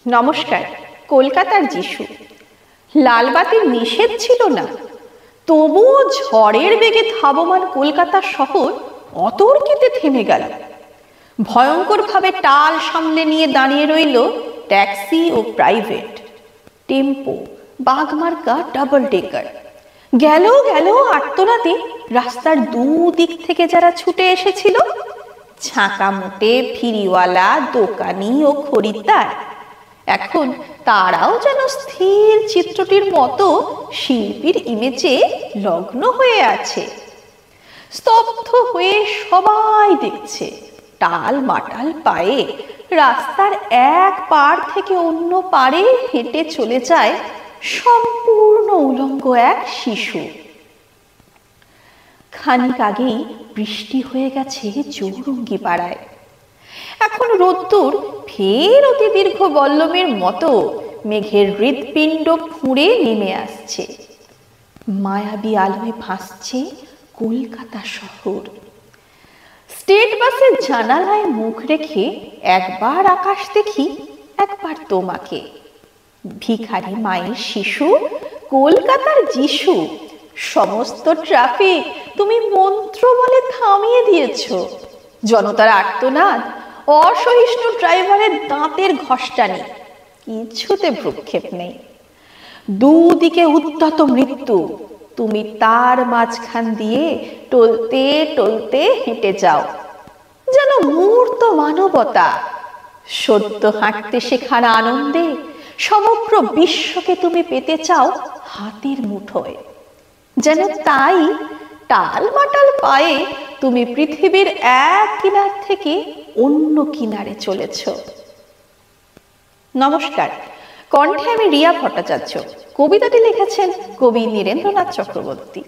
নমস্কার। কলকাতার যিশু। লালবাতির নিষেধ ছিল না, তবুও ঝড়ের বেগে ধাবমান কলকাতা শহর অতর্কিতে থেমে গেল। ভয়ঙ্করভাবে টাল সামলে নিয়ে দাঁড়িয়ে রইল ট্যাক্সি ও প্রাইভেট, টেম্পো, বাগমার্কা ডাবল ডেকার। গেল গেল আর্তনাদে রাস্তার দুদিক থেকে যারা ছুটে এসেছিল, ছাঁকা মোটে ফিরিওয়ালা, দোকানি ও খরিদ্দার। এখন তারাও যেন স্থির চিত্রটির মতো শিল্পীর ইমেজে লগ্ন হয়ে আছে। স্তব্ধ হয়ে সবাই দেখছে টাল মাটাল পায়ে রাস্তার এক পার থেকে অন্য পারে হেঁটে চলে যায় সম্পূর্ণ উলঙ্গ এক শিশু। খানিক আগেই বৃষ্টি হয়ে গেছে চৌরঙ্গি পাড়ায়। এখন রোদ্দুর ফের অতি দীর্ঘ বল্লমের মতো মেঘের হৃৎপিণ্ড ফুঁড়ে নেমে আসছে। মায়াবী আলোয় ভাসছে কলকাতা শহর। স্টেট বাসের জানালায় মুখ রেখে একবার আকাশ দেখি, একবার তোমাকে। ভিখারি মায়ের শিশু, কলকাতার যিশু। সমস্ত ট্রাফিক তুমি মন্ত্র বলে থামিয়ে দিয়েছ। জনতার আর্তনাদ, অসহিষ্ণু ড্রাইভারের দাঁতের ঘষ্টানি, কিছুতে ভ্রুক্ষেপ নেই। দুদিকে উদ্যত মৃত্যু, তুমি তার মাঝখান দিয়ে টলতে টলতে হেঁটে যাও যেন মূর্ত মানবতা। সদ্য হাঁটতে শেখার আনন্দে সমগ্র বিশ্বকে তুমি পেতে চাও হাতের মুঠোয়। যেন তাই টাল মাটাল পায়ে তুমি পৃথিবীর এক কিনার থেকে অন্য কিনারে চলেছ। নমস্কার। কণ্ঠে আমি রিয়া ভট্টাচার্য। কবিতাটি লিখেছেন কবি নীরেন্দ্রনাথ চক্রবর্তী।